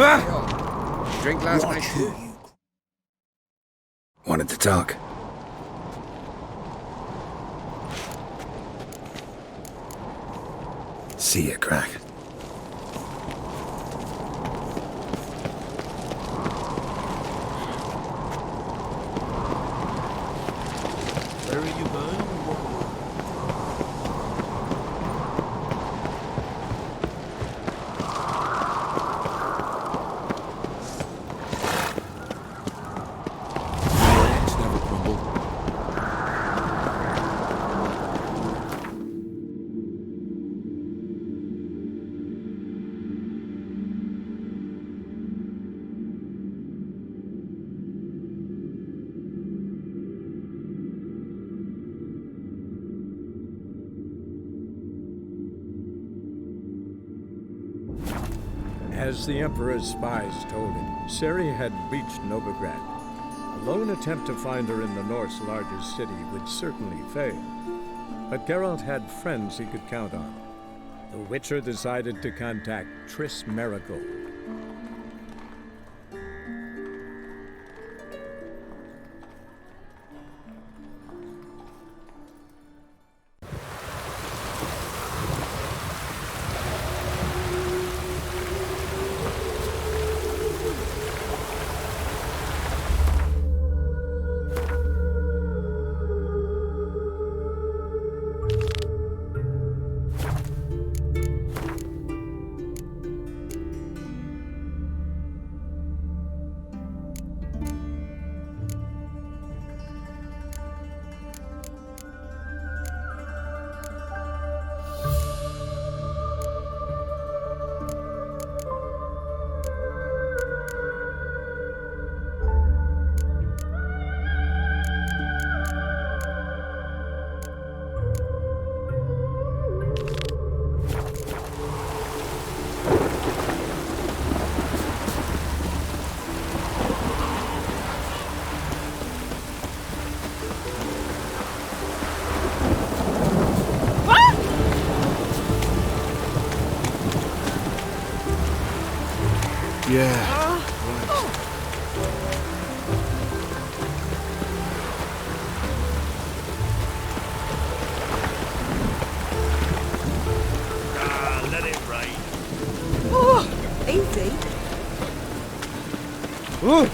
Drink last night too? Wanted to talk. See ya, crack. Where are you going? My eggs never crumble. As the Emperor's spies told him, Ciri had reached Novigrad. A lone attempt to find her in the North's largest city would certainly fail. But Geralt had friends he could count on. The Witcher decided to contact Triss Merigold. Yeah. Let it rain. Oh, easy. Move it!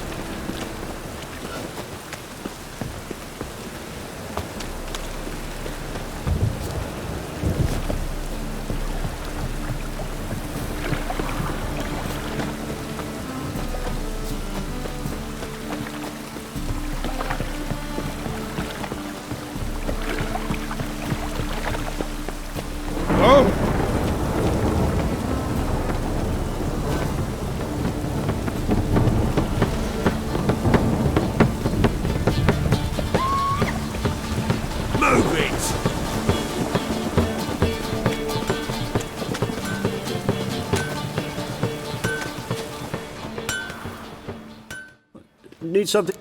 Need something?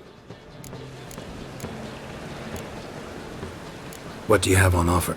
What do you have on offer?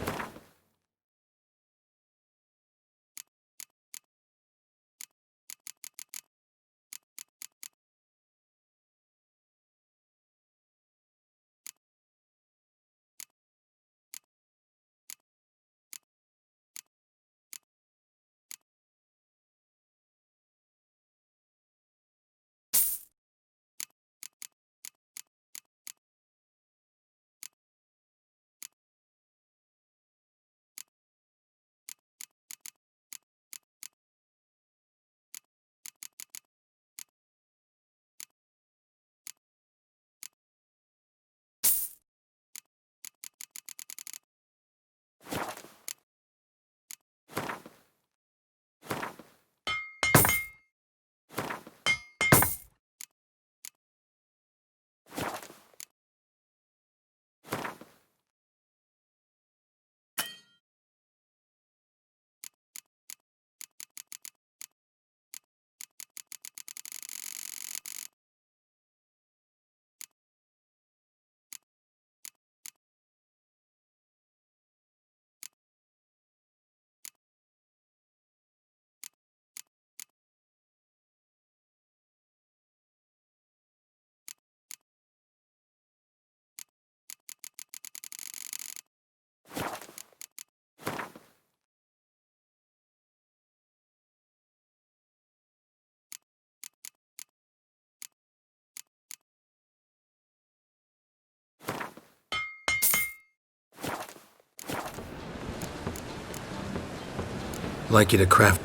Like you to craft.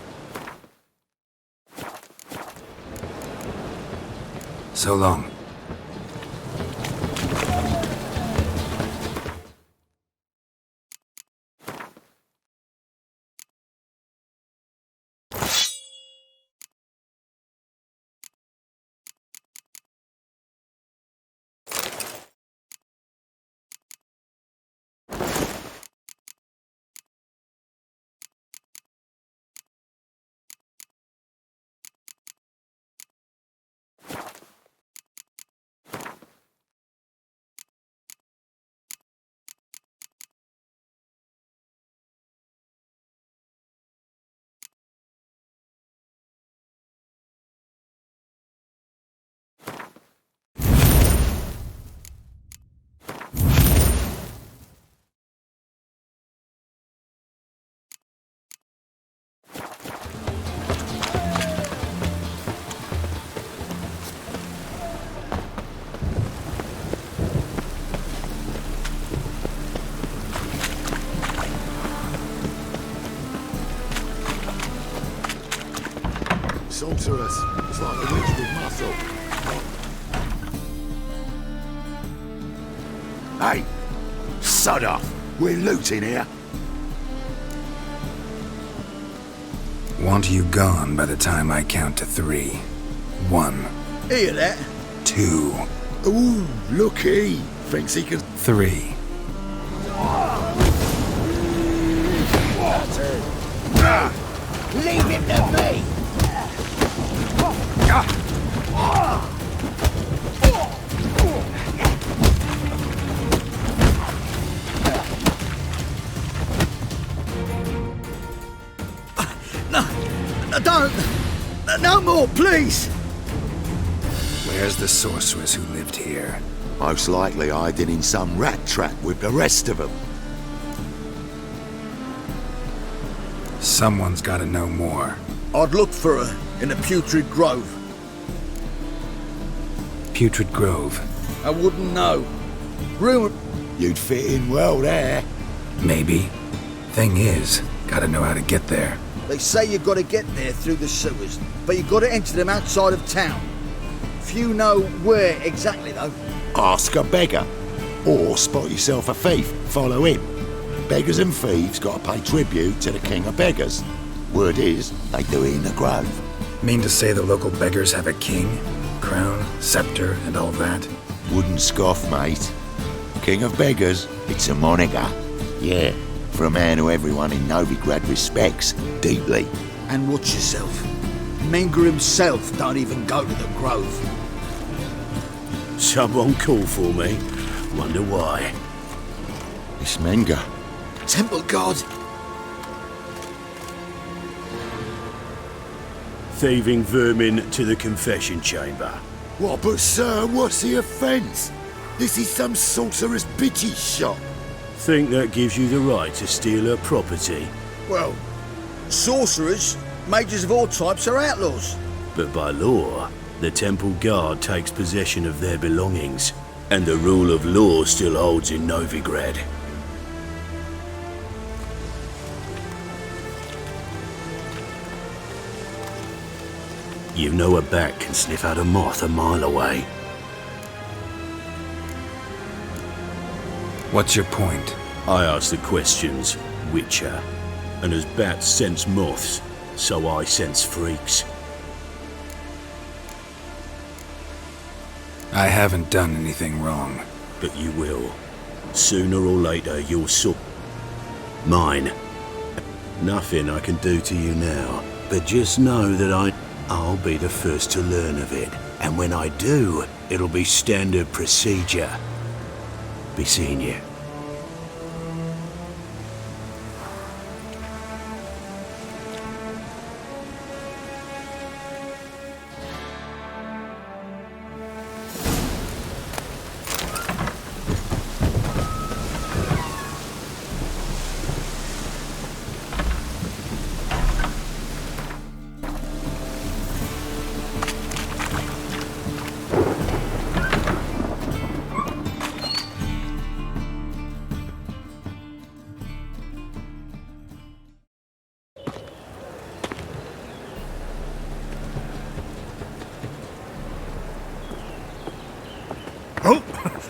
So long. Sorceress. It's like a witch with muscle. Hey! Sod off! We're looting here. Want you gone by the time I count to 3. 1, Hear that? 2, Ooh, looky! Thinks he can... 3. Leave him to me! No, don't! No more, please! Where's the sorceress who lived here? Most likely hiding in some rat trap with the rest of them. Someone's gotta know more. I'd look for her in the Putrid Grove. Putrid Grove. I wouldn't know. Rumour... You'd fit in well there. Maybe. Thing is, gotta know how to get there. They say you've got to get there through the sewers, but you've got to enter them outside of town. Few know where exactly, though. Ask a beggar. Or spot yourself a thief. Follow him. Beggars and thieves got to pay tribute to the king of beggars. Word is, they do it in the grove. Mean to say the local beggars have a king, crown, scepter, and all that? Wouldn't scoff, mate. King of beggars, it's a moniker. Yeah, for a man who everyone in Novigrad respects deeply. And watch yourself. Menger himself don't even go to the grove. Someone called for me. Wonder why. It's Menger. Temple God! Thieving vermin to the confession chamber. What, but sir, what's the offence? This is some sorcerer's bitch's shop. Think that gives you the right to steal her property. Well, sorcerers, mages of all types are outlaws. But by law, the temple guard takes possession of their belongings. And the rule of law still holds in Novigrad. You know a bat can sniff out a moth a mile away. What's your point? I ask the questions, Witcher. And as bats sense moths, so I sense freaks. I haven't done anything wrong. But you will. Sooner or later, you'll sort... Mine. Nothing I can do to you now. But just know that I'll be the first to learn of it. And when I do, it'll be standard procedure. Be seeing you.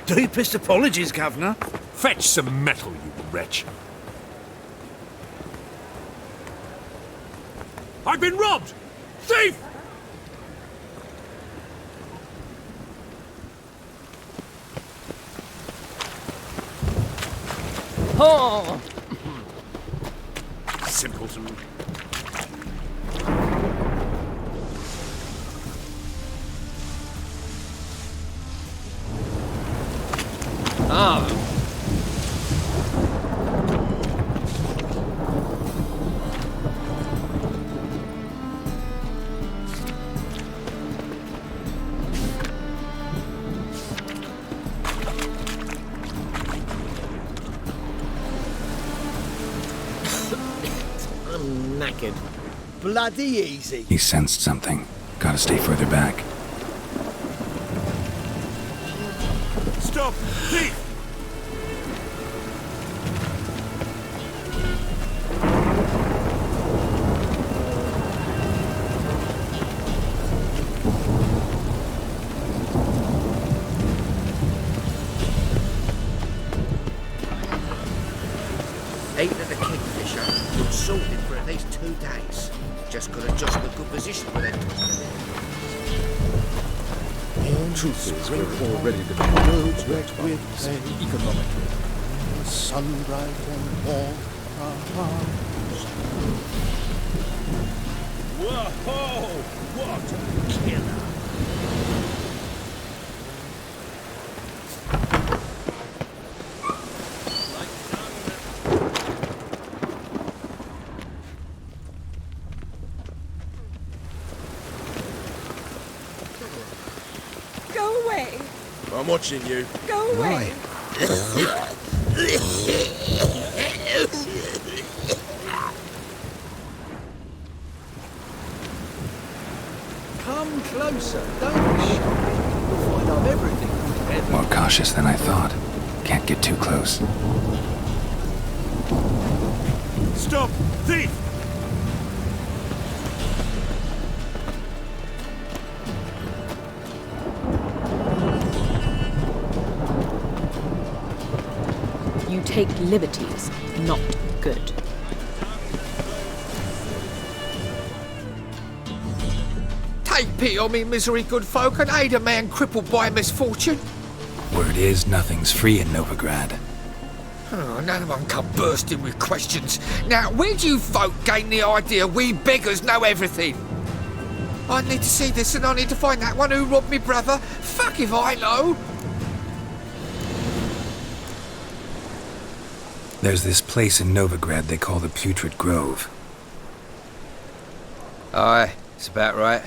Deepest apologies, Governor. Fetch some metal, you wretch. I've been robbed! Thief! Oh! Simpleton. Ah! I'm knackered. Bloody easy. He sensed something. Gotta stay further back. Stop! Thief! Eating at the Kingfisher, you're sorted for at least 2 days. Just got to adjust the good position with it. Truth is, we're already developing roads wrecked with pain. Economically. Sun bright and warm. Whoa! What a killer! Go away. I'm watching you. Go away. Come closer, don't be shy. You'll find I've everything. More cautious than I thought. Can't get too close. Stop! Thief! You take liberties, not good. Take pity on me, misery, good folk, and aid a man crippled by misfortune. Word is, nothing's free in Novigrad. Oh, none one come bursting with questions. Now, where do you folk gain the idea we beggars know everything? I need to see this and I need to find that one who robbed me brother. Fuck if I know. There's this place in Novigrad they call the Putrid Grove. Aye, it's about right.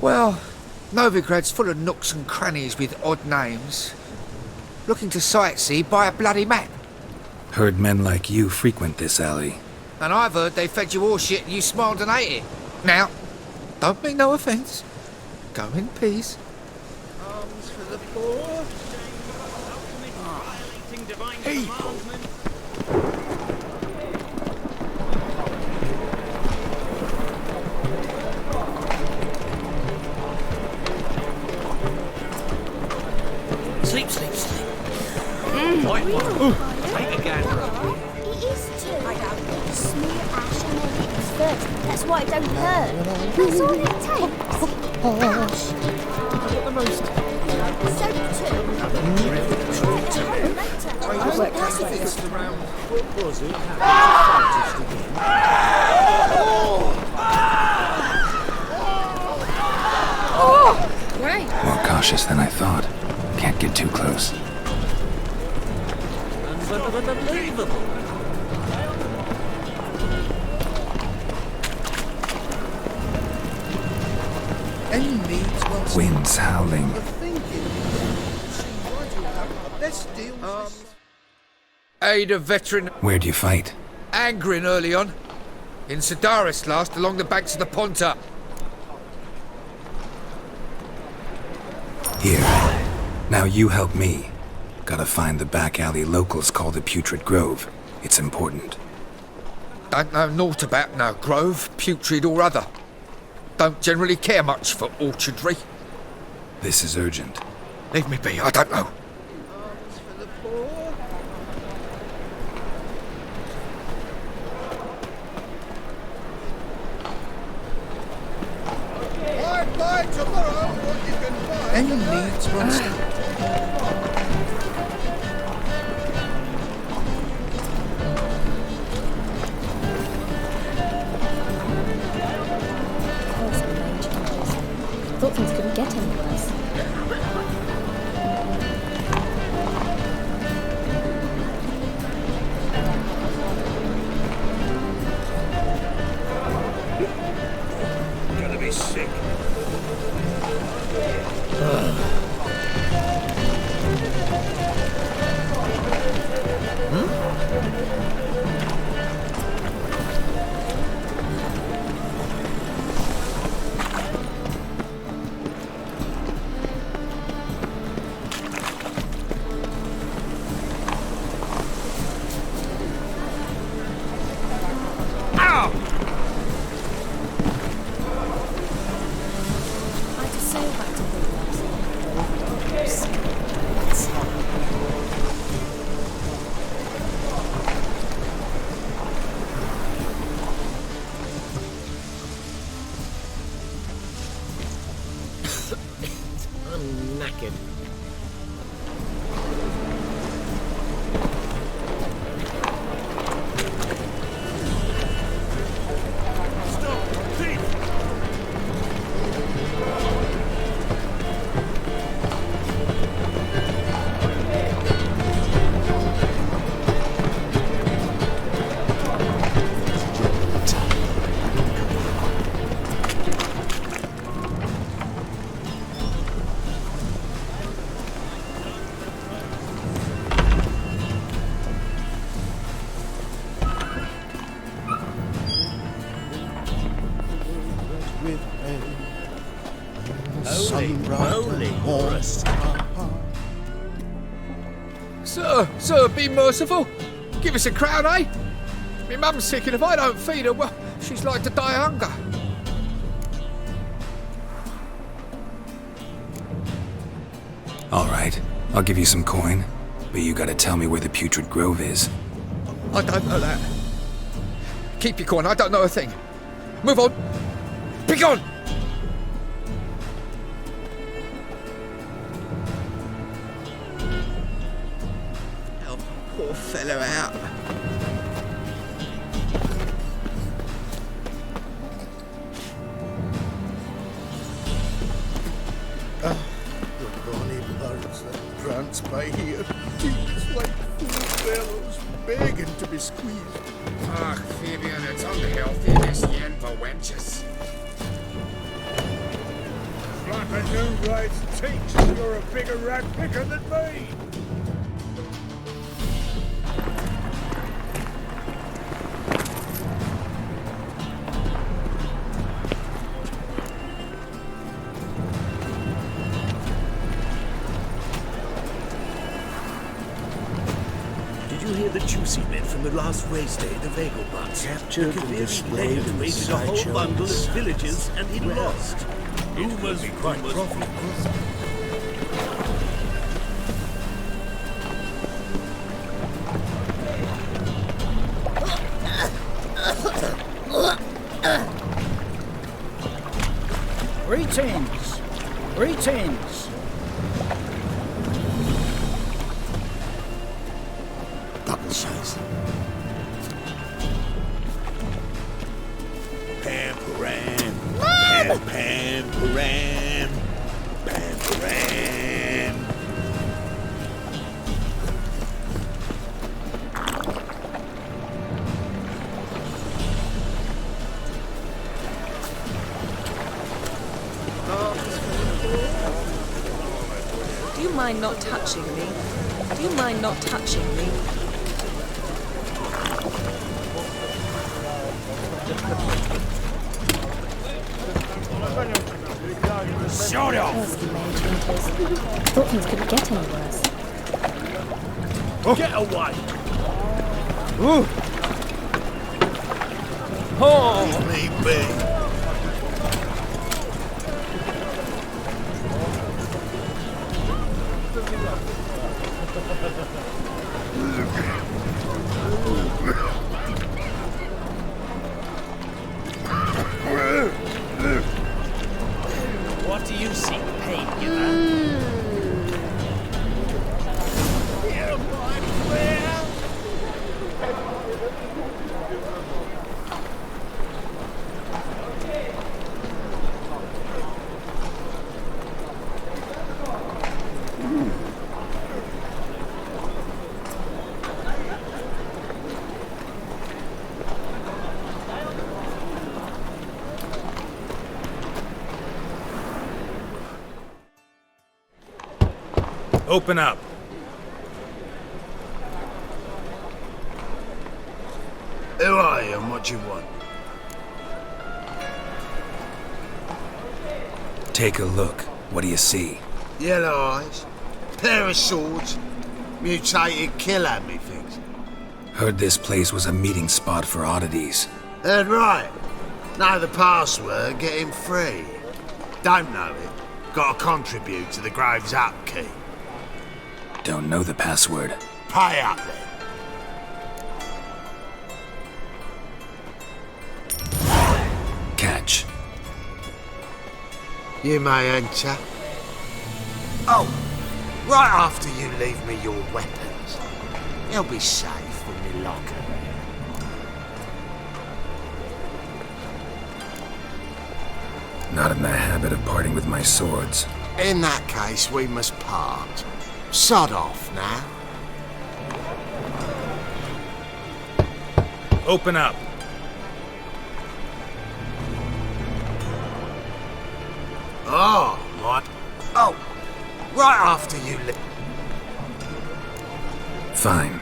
Well, Novigrad's full of nooks and crannies with odd names. Looking to sightsee, buy a bloody map. Heard men like you frequent this alley. And I've heard they fed you all shit and you smiled and ate it. Now, don't mean no offence. Go in peace. Arms for the poor. Sleep, sleep, sleep. White one. Take a gander. It is too. I know. Smear ash on their lips first. That's why it don't hurt. That's all it takes. Ash. The most. Soap too. More cautious than I thought. Can't get too close. Unbelievable. Wind's howling. Aid a veteran Where'd you fight? angering early on. In Sedaris last, along the banks of the Ponta. Here. Now you help me. Gotta find the back alley locals call the Putrid Grove. It's important. Don't know naught about no grove, putrid or other. Don't generally care much for orchardry. This is urgent. Leave me be, I don't know. Buy tomorrow what you can buy. Any needs, Monster? Thought things couldn't get any worse. Gonna be sick. I just sail back to Witcher. I'm knackered. Stop! Thief! With a sunrise and warm. Sir, be merciful. Give us a crown, eh? My mum's sick, and if I don't feed her, well, she's like to die of hunger. All right, I'll give you some coin, but you gotta tell me where the Putrid Grove is. I don't know that. Keep your coin, I don't know a thing. Move on. Be gone! Help a poor fellow out. The bonny birds that prance by here, teeth like full bellows, begging to be squeezed. Ach, Fabian, it's unhealthy this yen for wenches. Flapping new rights teach. You're a bigger rat picker than me. Did you hear the juicy bit from the last race day, the Vegelbutts? Captured and displayed in the raided a whole sideshow bundle of inside. villages and he lost. It would be quite profitable. Greetings! Greetings! Double shows. Pam param. Pam pam param. Pam param. Do you mind not touching me? Do you mind not touching me? Shut up! Thirsty mage hunters. Thought things couldn't get any worse. Get away! Oh! Leave me be. What do you seek pain giver? Open up. Who are you and what you want? Take a look. What do you see? Yellow eyes, pair of swords, mutated killer, methinks. Heard this place was a meeting spot for oddities. Heard right. Know the password, get him free. Don't know it, gotta contribute to the Grove's upkeep. Don't know the password. Pay up then. Catch. You may enter. Oh, right after you leave me your weapons. They'll be safe in my locker. Not in the habit of parting with my swords. In that case, we must part. Sod off now. Open up. Oh, right. Oh, right after you leave. Fine.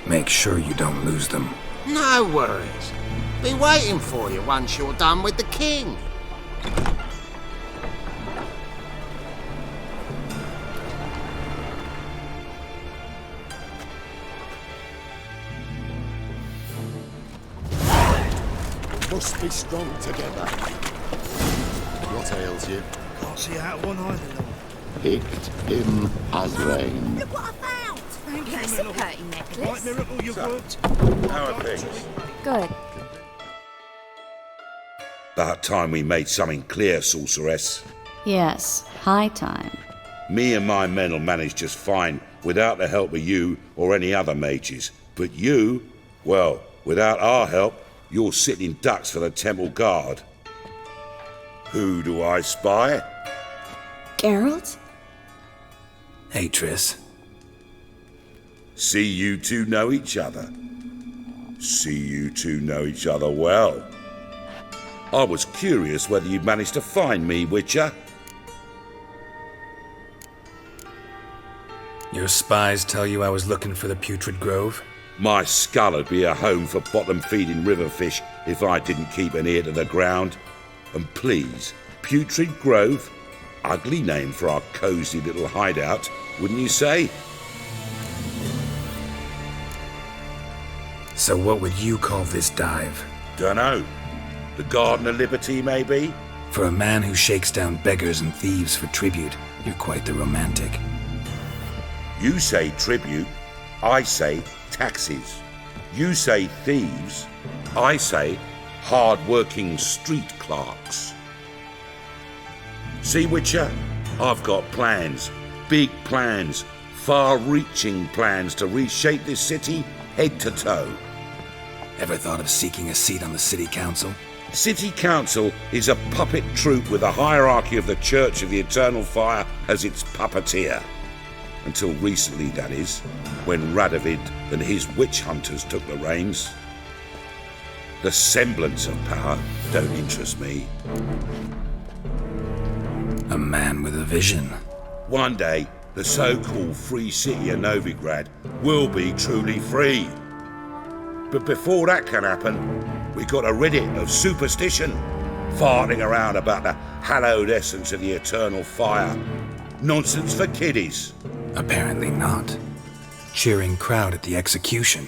Make sure you don't lose them. No worries. Be waiting for you once you're done with the king. Must be strong together. What ails you? Can't see out of one eye, then. Picked him as rain. Look what I found! Thank you, That's my a love. pretty necklace. Right, Miracle, you've worked. How are things? Good. About time we made something clear, sorceress. Yes, high time. Me and my men'll manage just fine without the help of you or any other mages. But you, well, without our help, you're sitting ducks for the temple guard. Who do I spy? Geralt? Hey, Triss. See you two know each other. See you two know each other well. I was curious whether you'd managed to find me, Witcher. Your spies tell you I was looking for the Putrid Grove? My skull would be a home for bottom-feeding river fish if I didn't keep an ear to the ground. And please, Putrid Grove? Ugly name for our cosy little hideout, wouldn't you say? So what would you call this dive? Dunno. The Garden of Liberty, maybe? For a man who shakes down beggars and thieves for tribute, you're quite the romantic. You say tribute, I say taxes. You say thieves, I say hard-working street clerks. See, Witcher, I've got plans, big plans, far-reaching plans to reshape this city head to toe. Ever thought of seeking a seat on the city council? City council is a puppet troupe with a hierarchy of the Church of the Eternal Fire as its puppeteer. Until recently, that is, when Radovid and his witch hunters took the reins. The semblance of power don't interest me. A man with a vision. One day, the so-called free city of Novigrad will be truly free. But before that can happen, we got to rid it of superstition, farting around about the hallowed essence of the eternal fire. Nonsense for kiddies. Apparently not. Cheering crowd at the execution.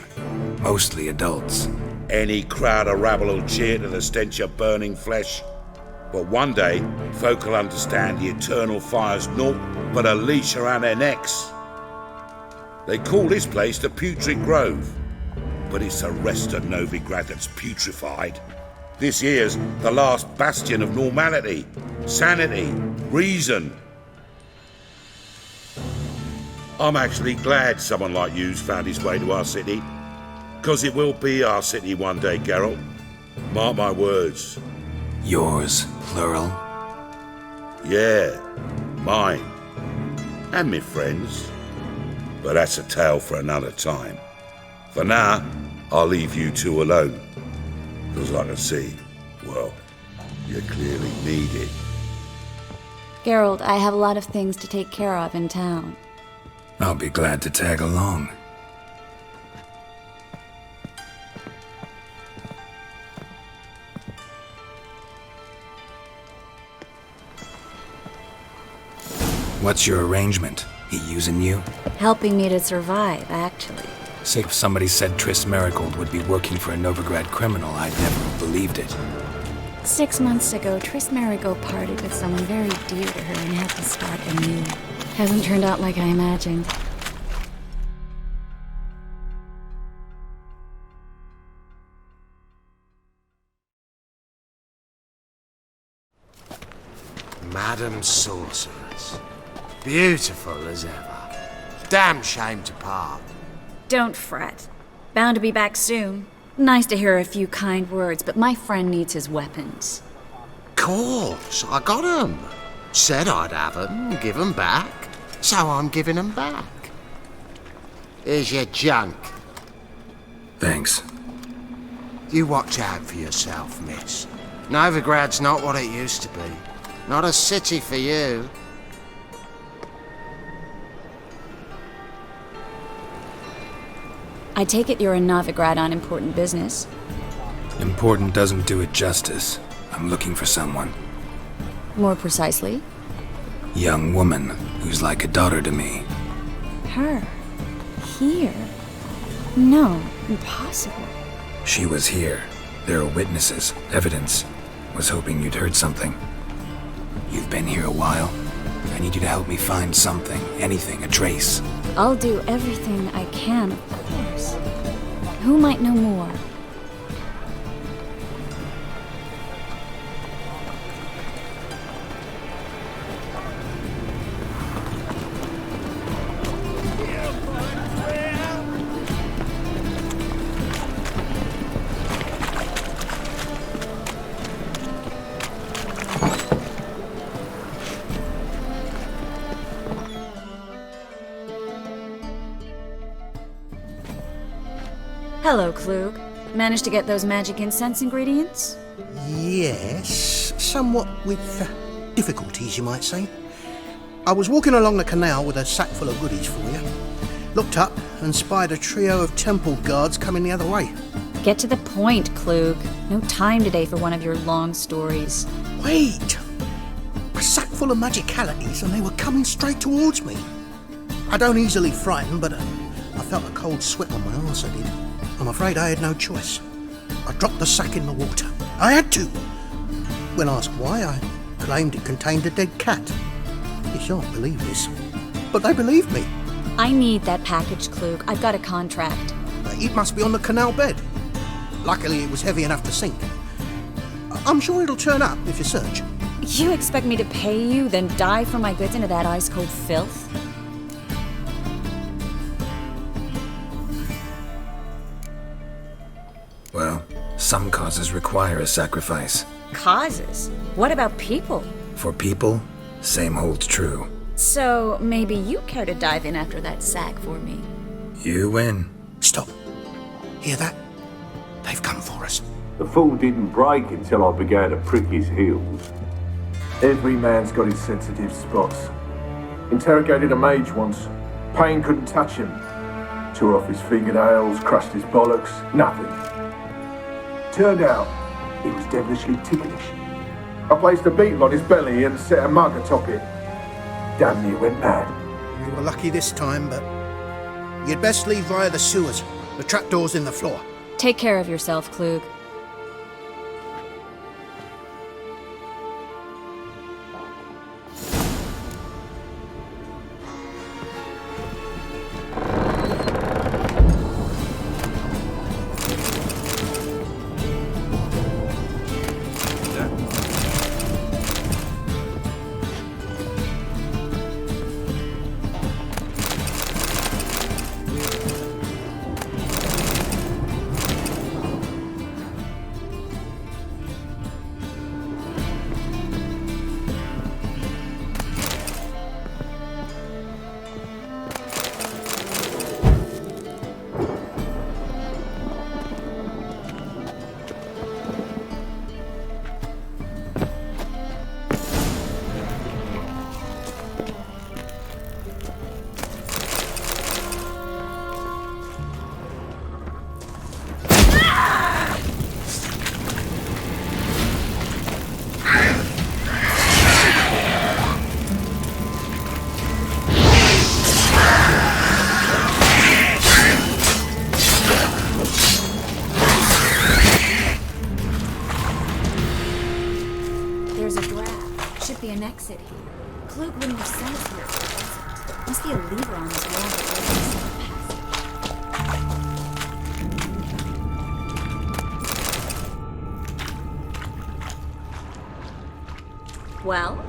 Mostly adults. Any crowd of rabble will cheer to the stench of burning flesh. But one day, folk will understand the eternal fire's naught but a leash around their necks. They call this place the Putrid Grove, but it's the rest of Novigrad that's putrefied. This here's the last bastion of normality, sanity, reason. I'm actually glad someone like you's found his way to our city, because it will be our city one day, Geralt. Mark my words. Yours, plural? Yeah, mine. And me friends. But that's a tale for another time. For now, I'll leave you two alone. Because I can see, well, you clearly need it. Geralt, I have a lot of things to take care of in town. I'll be glad to tag along. What's your arrangement? He using you? Helping me to survive, actually. Say if somebody said Triss Merigold would be working for a Novigrad criminal, I'd never have believed it. 6 months ago, Triss Merigold parted with someone very dear to her and had to start anew. Hasn't turned out like I imagined. Madam Sorceress. Beautiful as ever. Damn shame to part. Don't fret. Bound to be back soon. Nice to hear a few kind words, but my friend needs his weapons. Course, I got 'em. Said I'd have 'em, give 'em back. So I'm giving 'em back. Here's your junk. Thanks. You watch out for yourself, miss. Novigrad's not what it used to be. Not a city for you. I take it you're in Novigrad on important business. Important doesn't do it justice. I'm looking for someone. More precisely? Young woman who's like a daughter to me. Her? Here? No, impossible. She was here. There are witnesses, evidence. Was hoping you'd heard something. You've been here a while. I need you to help me find something, anything, a trace. I'll do everything I can, of course. Who might know more? Hello, Klug. Managed to get those magic incense ingredients? Yes, somewhat with difficulties, you might say. I was walking along the canal with a sack full of goodies for you. Looked up and spied a trio of temple guards coming the other way. Get to the point, Klug. No time today for one of your long stories. Wait! A sack full of magicalities and they were coming straight towards me. I don't easily frighten, but I felt a cold sweat on my arse, I did. I'm afraid I had no choice. I dropped the sack in the water. I had to. When asked why, I claimed it contained a dead cat. You shan't believe this, but they believed me. I need that package, Klug. I've got a contract. It must be on the canal bed. Luckily, it was heavy enough to sink. I'm sure it'll turn up if you search. You expect me to pay you, then dive for my goods into that ice-cold filth? Well, some causes require a sacrifice. Causes? What about people? For people, same holds true. So, maybe you care to dive in after that sack for me? You win. Stop. Hear that? They've come for us. The fall didn't break until I began to prick his heels. Every man's got his sensitive spots. Interrogated a mage once. Pain couldn't touch him. Tore off his fingernails, crushed his bollocks, nothing. Turned out, he was devilishly ticklish. I placed a beetle on his belly and set a mug atop it. Damn near went mad. You were lucky this time, but you'd best leave via the sewers. The trapdoor's in the floor. Take care of yourself, Klug. lever on this wall that opens the passage. Well?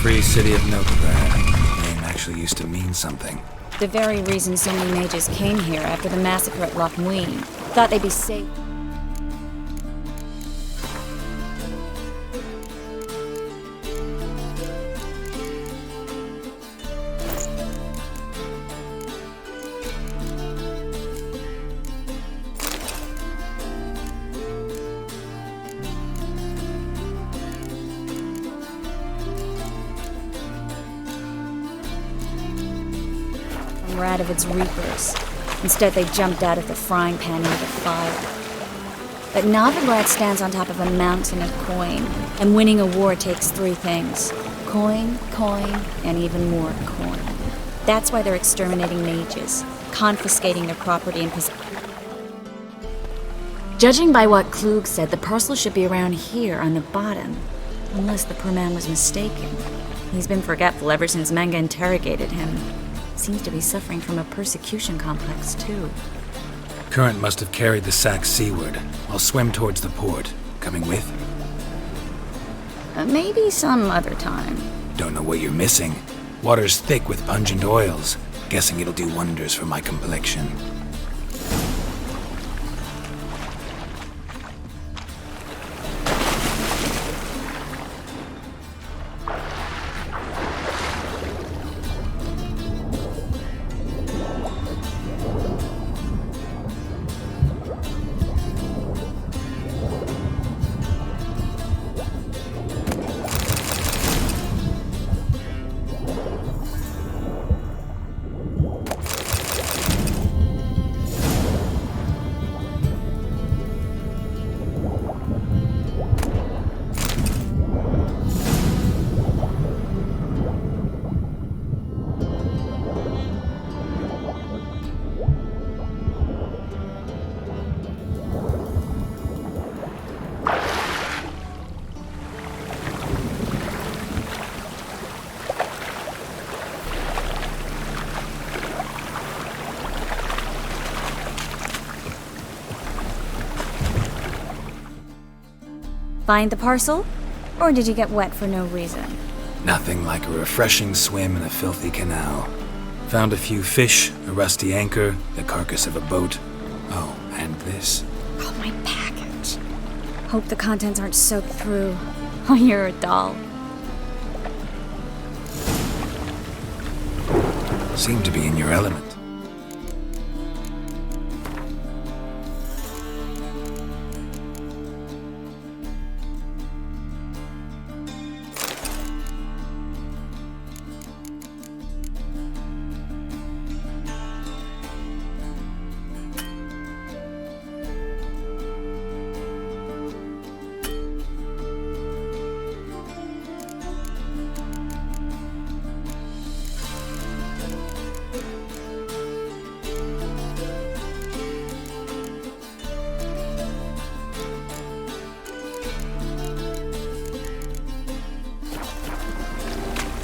Free city of Novigrad. Name actually used to mean something. The very reason so many mages came here after the massacre at Loch Muin. Thought they'd be safe. Rat of its reapers. Instead, they jumped out of the frying pan into the fire. But Novigrad stands on top of a mountain of coin, and winning a war takes three things. Coin, and even more coin. That's why they're exterminating mages, confiscating their property and Judging by what Klug said, the parcel should be around here on the bottom. Unless the poor man was mistaken. He's been forgetful ever since Manga interrogated him. Seems to be suffering from a persecution complex, too. Current must have carried the sack seaward. I'll swim towards the port. Coming with? Maybe some other time. Don't know what you're missing. Water's thick with pungent oils. Guessing it'll do wonders for my complexion. Find the parcel? Or did you get wet for no reason? Nothing like a refreshing swim in a filthy canal. Found a few fish, a rusty anchor, the carcass of a boat. Oh, and this. Oh, my package. Hope the contents aren't soaked through. Oh, you're a doll. Seem to be in your element.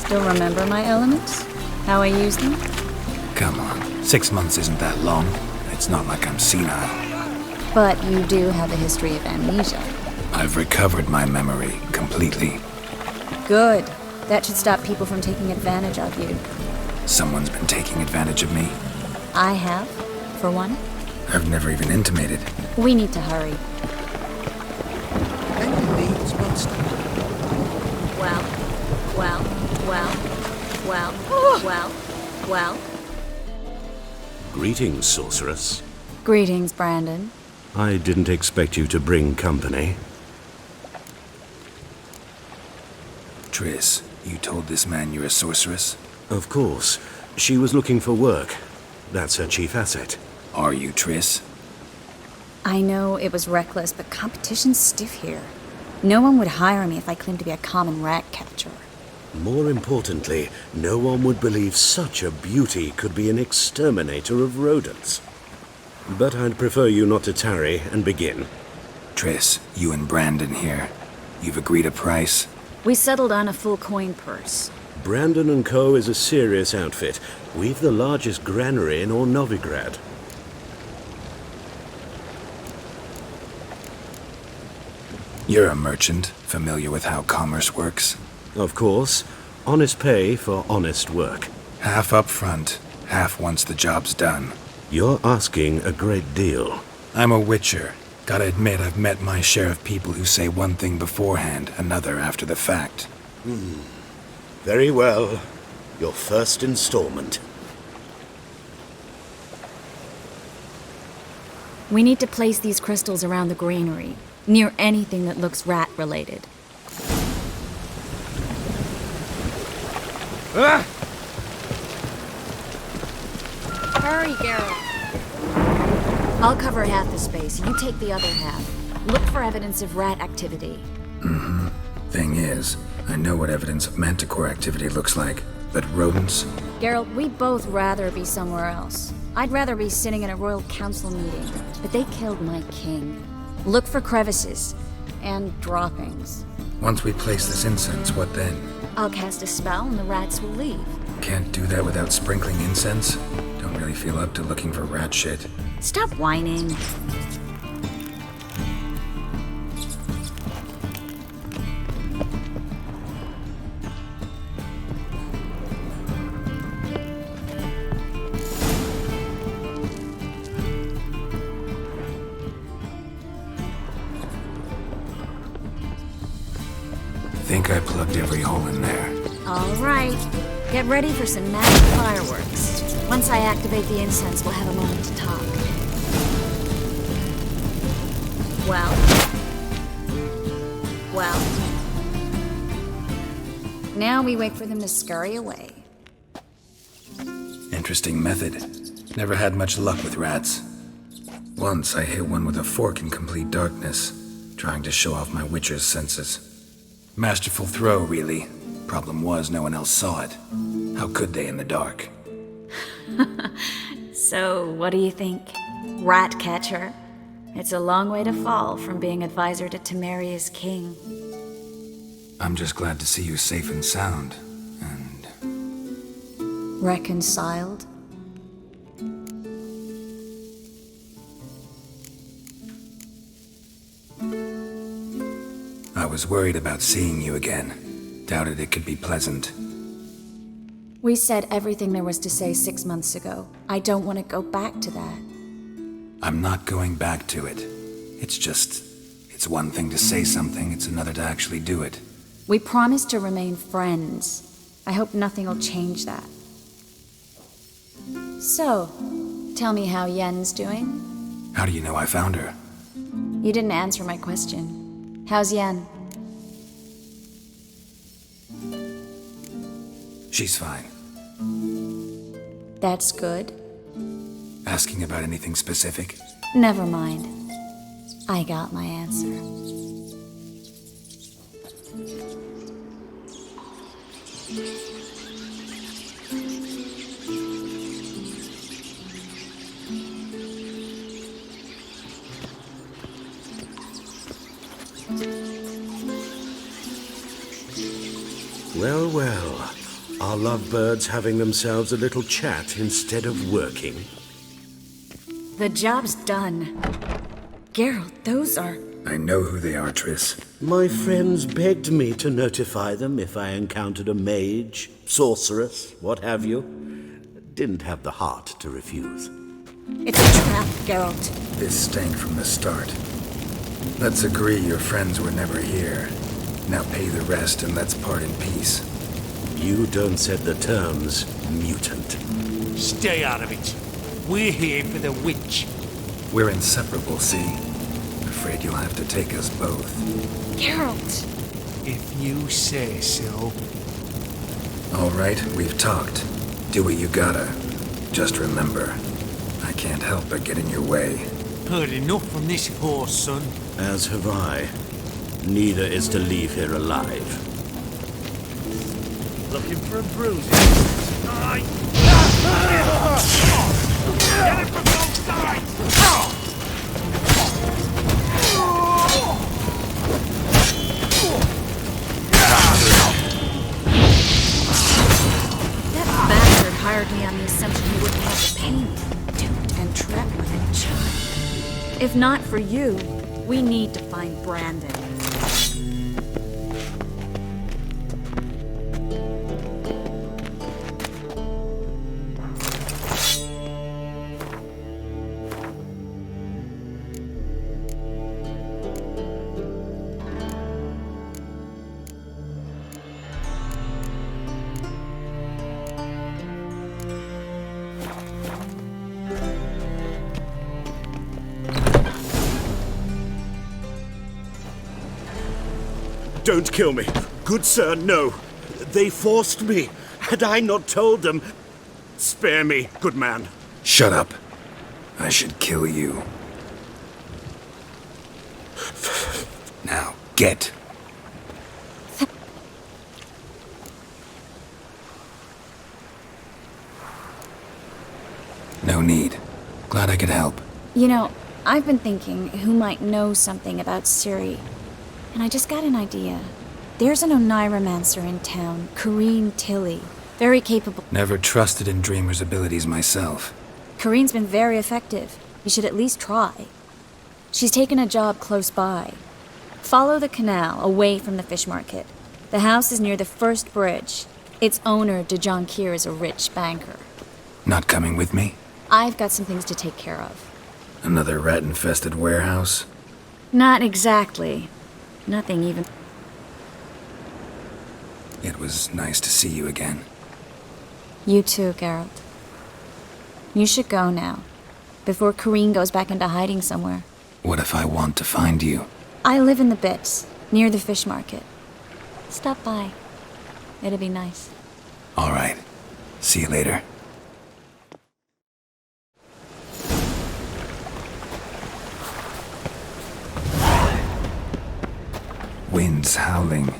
Still remember my elements? How I use them? Come on, 6 months isn't that long. It's not like I'm senile. But you do have a history of amnesia. I've recovered my memory completely. Good. That should stop people from taking advantage of you. Someone's been taking advantage of me. I have, for one. I've never even intimated. We need to hurry. Well. Greetings, sorceress. Greetings, Brandon. I didn't expect you to bring company. Triss, you told this man you're a sorceress? Of course. She was looking for work. That's her chief asset. Are you Triss? I know it was reckless, but competition's stiff here. No one would hire me if I claimed to be a common rat catcher. More importantly, no one would believe such a beauty could be an exterminator of rodents. But I'd prefer you not to tarry and begin. Triss, you and Brandon here. You've agreed a price? We settled on a full coin purse. Brandon & Co. is a serious outfit. We've the largest granary in all Novigrad. You're a merchant, familiar with how commerce works? Of course. Honest pay for honest work. Half up front, half once the job's done. You're asking a great deal. I'm a Witcher. Gotta admit, I've met my share of people who say one thing beforehand, another after the fact. Very well. Your first installment. We need to place these crystals around the granary, near anything that looks rat-related. Hurry, Geralt. I'll cover half the space. You take the other half. Look for evidence of rat activity. Thing is, I know what evidence of manticore activity looks like, but rodents? Geralt, we'd both rather be somewhere else. I'd rather be sitting in a royal council meeting, but they killed my king. Look for crevices and droppings. Once we place this incense, what then? I'll cast a spell and the rats will leave. Can't do that without sprinkling incense? Don't really feel up to looking for rat shit. Stop whining. Think I plugged every hole in there. All right. Get ready for some magic fireworks. Once I activate the incense, we'll have a moment to talk. Well. Now we wait for them to scurry away. Interesting method. Never had much luck with rats. Once I hit one with a fork in complete darkness, trying to show off my Witcher's senses. Masterful throw, really. Problem was, no one else saw it. How could they in the dark? So, what do you think? Rat catcher? It's a long way to fall from being advisor to Temeria's king. I'm just glad to see you safe and sound, and... Reconciled? I was worried about seeing you again. Doubted it could be pleasant. We said everything there was to say 6 months ago. I don't want to go back to that. I'm not going back to it. It's one thing to say something, it's another to actually do it. We promised to remain friends. I hope nothing will change that. So, tell me how Yen's doing? How do you know I found her? You didn't answer my question. How's Yen? She's fine. That's good. Asking about anything specific? Never mind. I got my answer. Well, well. Are lovebirds having themselves a little chat instead of working? The job's done. Geralt, those are... I know who they are, Triss. My friends begged me to notify them if I encountered a mage, sorceress, what have you. Didn't have the heart to refuse. It's a trap, Geralt. This stank from the start. Let's agree your friends were never here. Now pay the rest and let's part in peace. You don't set the terms, mutant. Stay out of it. We're here for the witch. We're inseparable, see? Afraid you'll have to take us both. Geralt! If you say so. All right, we've talked. Do what you gotta. Just remember, I can't help but get in your way. Heard enough from this horse, son. As have I. Neither is to leave here alive. Looking for a bruise? Aye. Get it from both sides! That bastard hired me on the assumption he wouldn't have to pay me. Duped and trapped like a child. If not for you, we need to find Brandon. Don't kill me. Good sir, no. They forced me. Had I not told them... Spare me, good man. Shut up. I should kill you. Now, get. No need. Glad I could help. You know, I've been thinking who might know something about Ciri. And I just got an idea. There's an Oneiromancer in town, Corrine Tilly. Very capable. Never trusted in Dreamer's abilities myself. Corrine's been very effective. You should at least try. She's taken a job close by. Follow the canal, away from the fish market. The house is near the first bridge. Its owner, Dejonkir, is a rich banker. Not coming with me? I've got some things to take care of. Another rat-infested warehouse? Not exactly. Nothing even. It was nice to see you again. You too, Geralt. You should go now, before Corrine goes back into hiding somewhere. What if I want to find you? I live in the Bits, near the fish market. Stop by. It'll be nice. All right. See you later. Winds howling.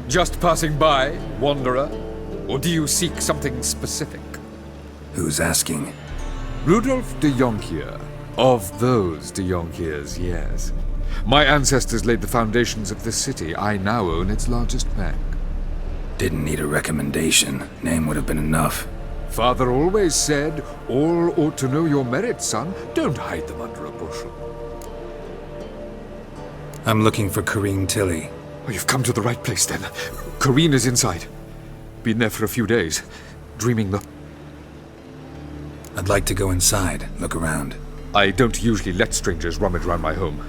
Just passing by, wanderer? Or do you seek something specific? Who's asking? Rudolf de Jonkir. Of those de Jonkirs, yes. My ancestors laid the foundations of this city. I now own its largest bank. Didn't need a recommendation. Name would have been enough. Father always said, all ought to know your merits, son. Don't hide them under a bushel. I'm looking for Corrine Tilly. Oh, you've come to the right place, then. Corrine is inside. Been there for a few days. Dreaming the... I'd like to go inside, look around. I don't usually let strangers rummage around my home.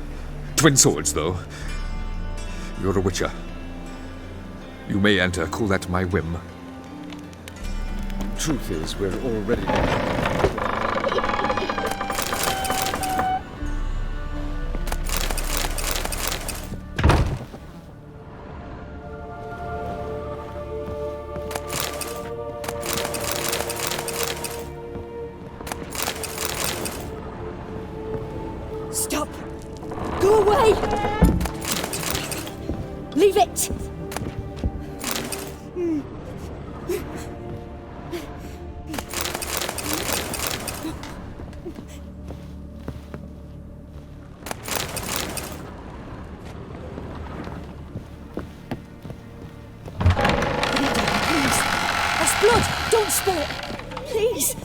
Twin swords, though. You're a witcher. You may enter, call that my whim. Truth is, we're already... Stop! Go away! Leave it! That's blood! Don't spill it! Please!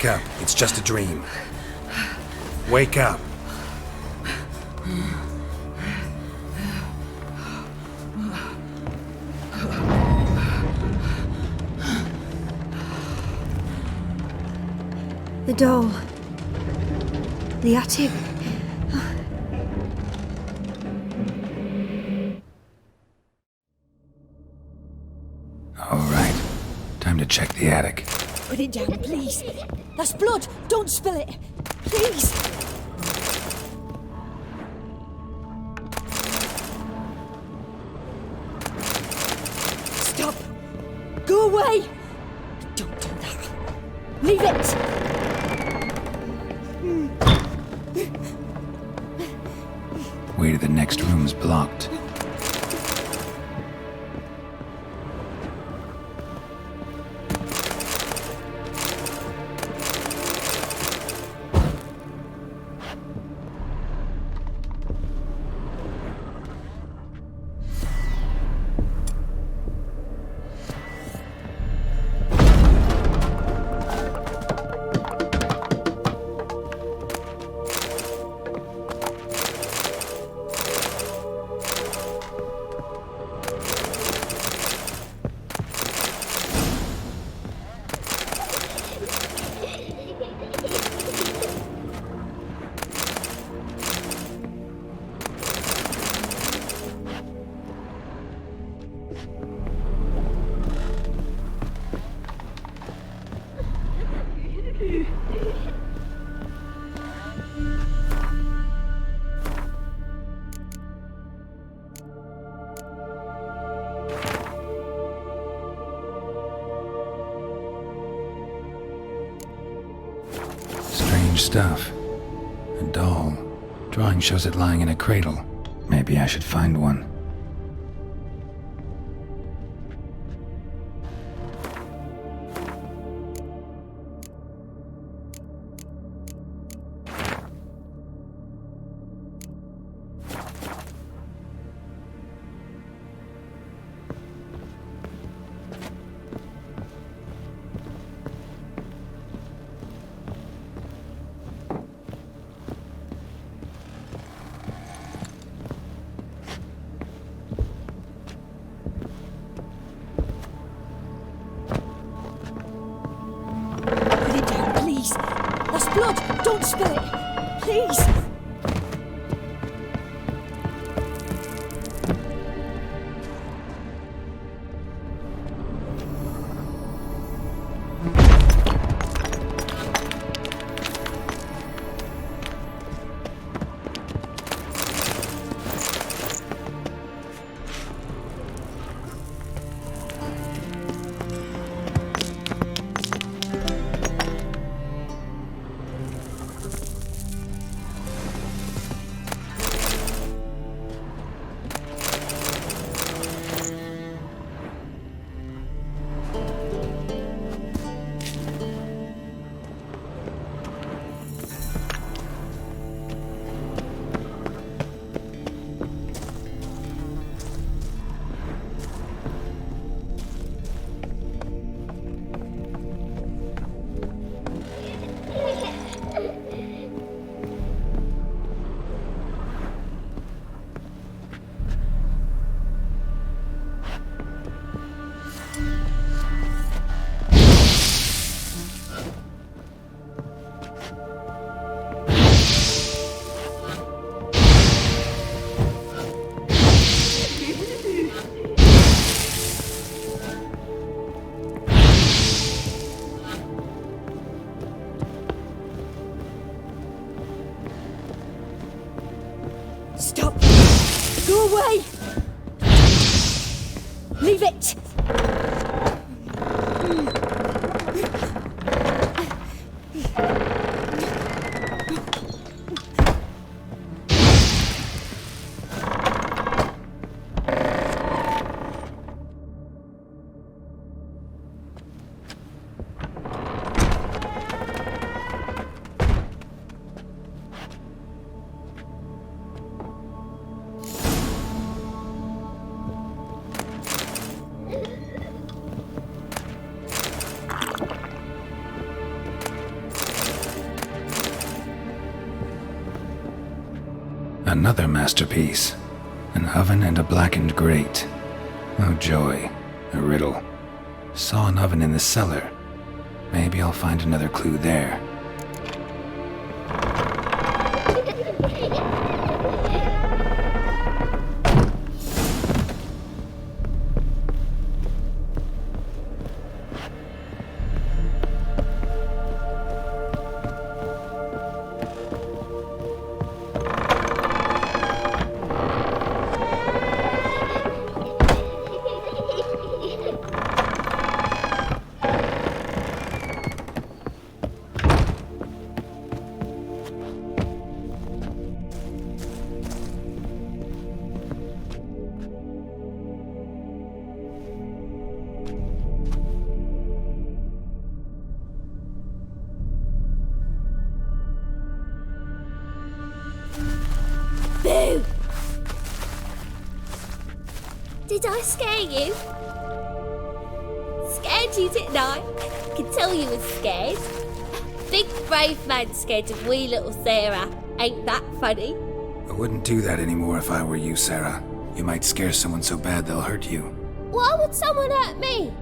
up. It's just a dream. Wake up. The doll. The attic. All right. Time to check the attic. Put it down, please. That's blood. Don't spill it. Please. Stop. Go away. Don't do that. Leave it. Way to the next room's blocked. Strange stuff. A doll. Drawing shows it lying in a cradle. Maybe I should find one. That's blood! Don't spill it! Please! Stop! Go away! Leave it! Another masterpiece. An oven and a blackened grate. Oh joy, a riddle. Saw an oven in the cellar. Maybe I'll find another clue there. Boo! Did I scare you? Scared you, didn't I? I could tell you was scared. Big brave man scared of wee little Sarah. Ain't that funny? I wouldn't do that anymore if I were you, Sarah. You might scare someone so bad they'll hurt you. Why would someone hurt me?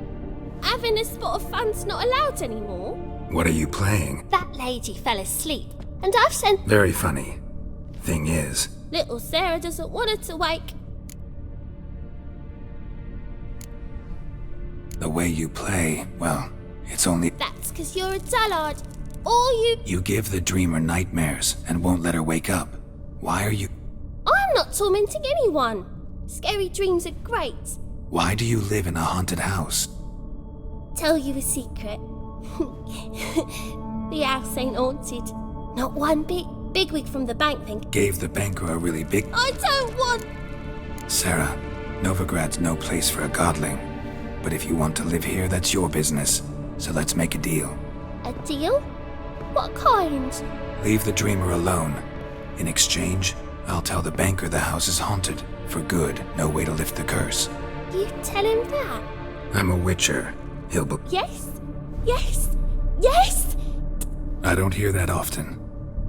Having a spot of fun's not allowed anymore. What are you playing? That lady fell asleep, and I've sent... Very funny. Thing is... Little Sarah doesn't want her to wake. The way you play, well, it's only... That's 'cause you're a dullard. All you... You give the dreamer nightmares and won't let her wake up. Why are you... I'm not tormenting anyone. Scary dreams are great. Why do you live in a haunted house? Tell you a secret. The house ain't haunted. Not one bit. Bigwig from the bank then Gave the banker a really big... I don't want... Sarah, Novigrad's no place for a godling. But if you want to live here, that's your business. So let's make a deal. A deal? What kind? Leave the dreamer alone. In exchange, I'll tell the banker the house is haunted. For good, no way to lift the curse. You tell him that? I'm a witcher. He'll be... Yes? Yes? Yes? I don't hear that often.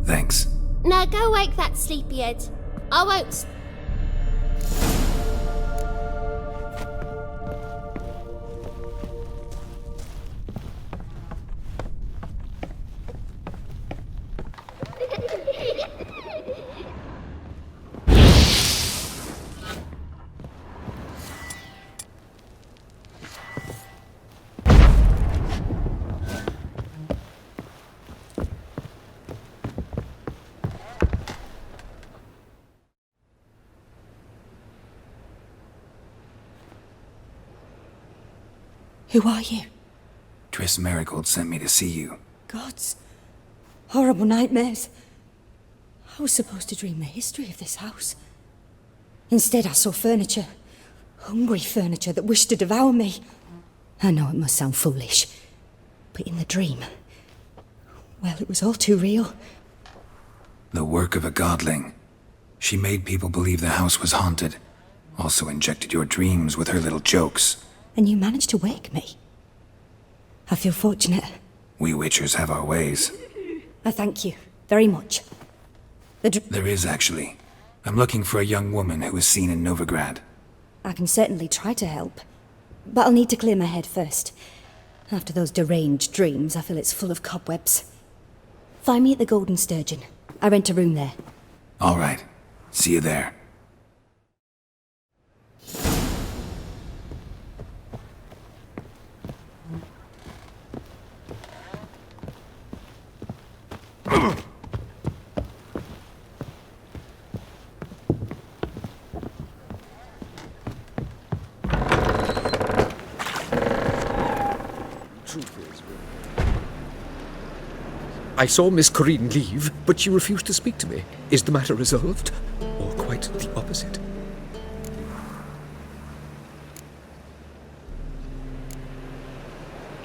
Thanks. Now go wake that sleepyhead. I won't... Who are you? Triss Merigold sent me to see you. Gods. Horrible nightmares. I was supposed to dream the history of this house. Instead, I saw furniture. Hungry furniture that wished to devour me. I know it must sound foolish, but in the dream, well, it was all too real. The work of a godling. She made people believe the house was haunted. Also injected your dreams with her little jokes. And you managed to wake me. I feel fortunate. We Witchers have our ways. I thank you very much. There is, actually. I'm looking for a young woman who was seen in Novigrad. I can certainly try to help. But I'll need to clear my head first. After those deranged dreams, I feel it's full of cobwebs. Find me at the Golden Sturgeon. I rent a room there. All right. See you there. I saw Miss Corinne leave, but she refused to speak to me. Is the matter resolved? Or quite the opposite?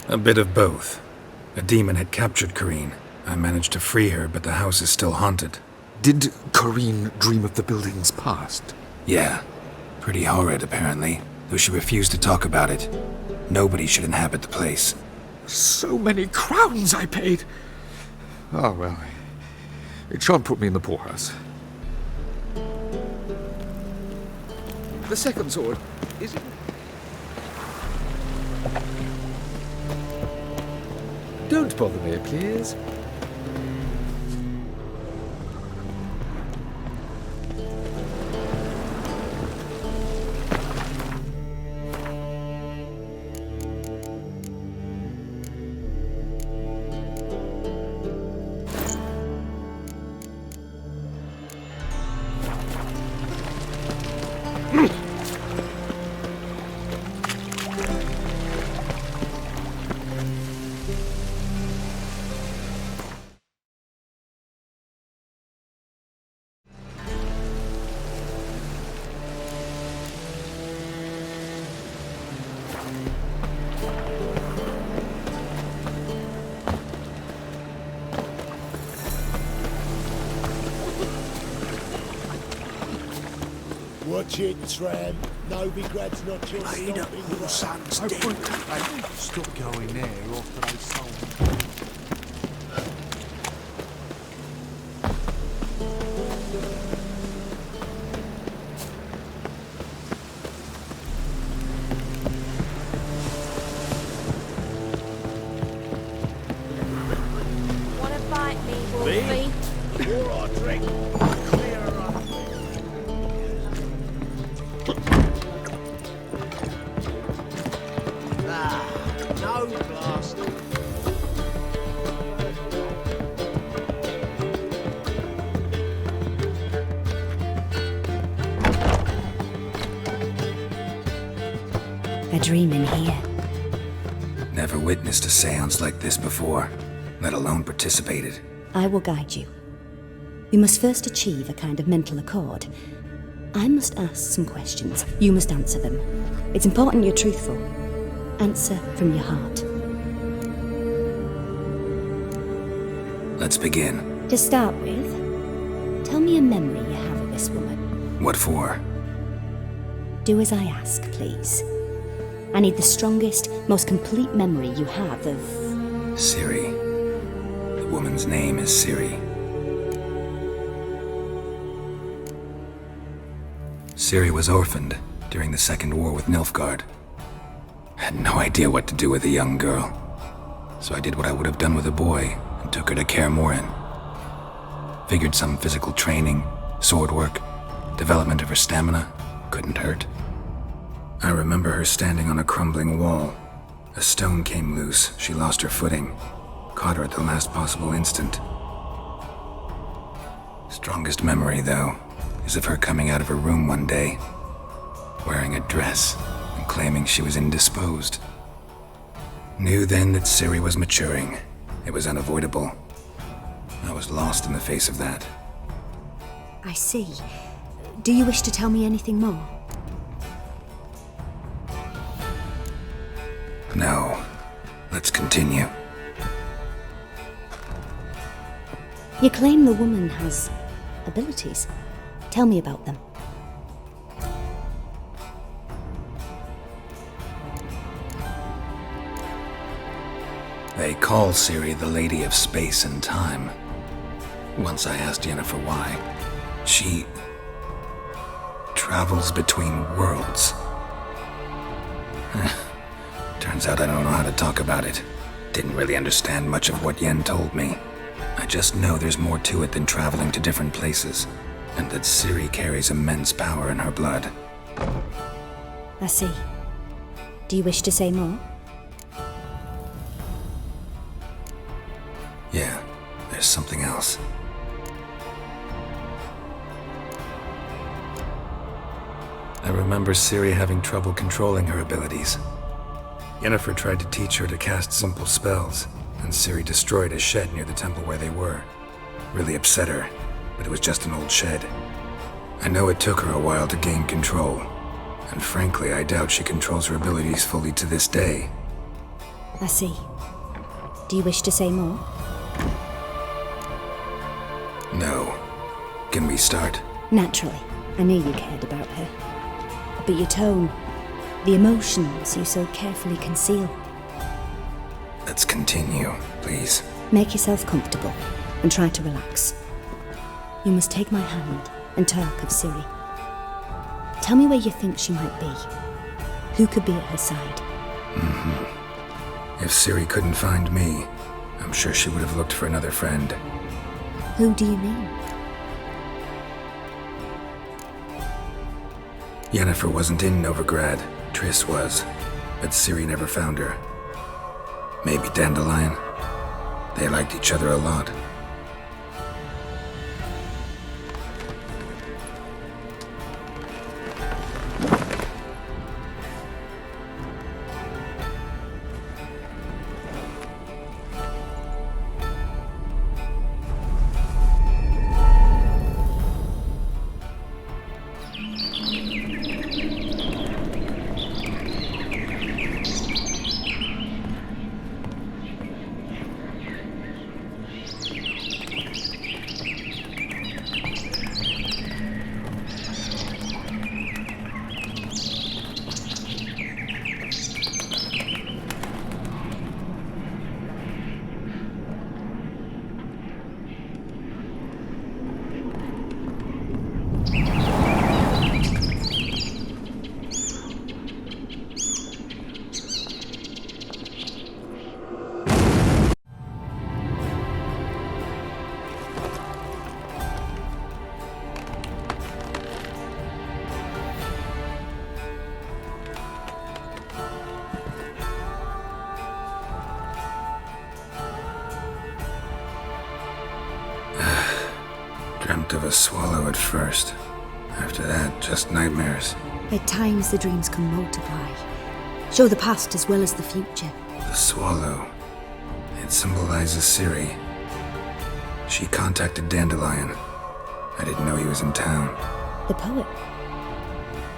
A bit of both. A demon had captured Corinne. I managed to free her, but the house is still haunted. Did Corinne dream of the building's past? Yeah. Pretty horrid, apparently, though she refused to talk about it. Nobody should inhabit the place. So many crowns I paid! Oh, well, it shan't put me in the poorhouse. The second sword. Is it? Don't bother me, please. Watch it, Tram. Novigrad's not just Made up stopping your right. son's dead. Stop going there after they sold Wanna bite me, Wolfie? Before I drink, clear her up. No blasting. A dream in here. Never witnessed a seance like this before, let alone participated. I will guide you. We must first achieve a kind of mental accord. I must ask some questions. You must answer them. It's important you're truthful. Answer from your heart. Let's begin. To start with, tell me a memory you have of this woman. What for? Do as I ask, please. I need the strongest, most complete memory you have of... Ciri. The woman's name is Ciri. Ciri was orphaned during the Second War with Nilfgaard. Had no idea what to do with a young girl, so I did what I would have done with a boy and took her to Kaer Morhen. Figured some physical training, sword work, development of her stamina couldn't hurt. I remember her standing on a crumbling wall. A stone came loose, she lost her footing, caught her at the last possible instant. Strongest memory, though, is of her coming out of her room one day, wearing a dress and claiming she was indisposed. Knew then that Ciri was maturing. It was unavoidable. I was lost in the face of that. I see. Do you wish to tell me anything more? No. Let's continue. You claim the woman has abilities. Tell me about them. They call Ciri the Lady of Space and Time. Once I asked Yennefer why. She travels between worlds. Turns out I don't know how to talk about it. Didn't really understand much of what Yen told me. I just know there's more to it than traveling to different places, and that Ciri carries immense power in her blood. I see. Do you wish to say more? Yeah, there's something else. I remember Ciri having trouble controlling her abilities. Yennefer tried to teach her to cast simple spells, and Ciri destroyed a shed near the temple where they were. Really upset her, but it was just an old shed. I know it took her a while to gain control, and frankly, I doubt she controls her abilities fully to this day. I see. Do you wish to say more? No. Can we start? Naturally. I knew you cared about her. But your tone, the emotions you so carefully conceal. Let's continue, please. Make yourself comfortable and try to relax. You must take my hand and talk of Ciri. Tell me where you think she might be. Who could be at her side? If Ciri couldn't find me, I'm sure she would have looked for another friend. Who do you mean? Yennefer wasn't in Novigrad. Triss was, but Ciri never found her. Maybe Dandelion. They liked each other a lot. Dreamt of a swallow at first. After that, just nightmares. At times, the dreams can multiply. Show the past as well as the future. The swallow. It symbolizes Ciri. She contacted Dandelion. I didn't know he was in town. The poet.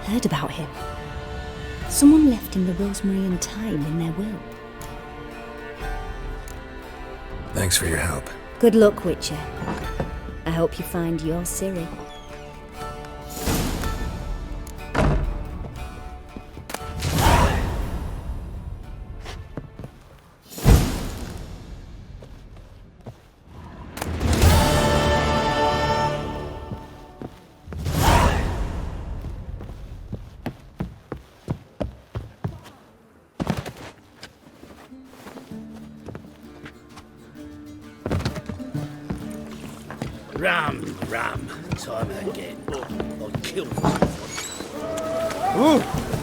Heard about him. Someone left him the rosemary and thyme in their will. Thanks for your help. Good luck, Witcher. I hope you find your Ciri. Ram, time again. I'll kill you. Ooh.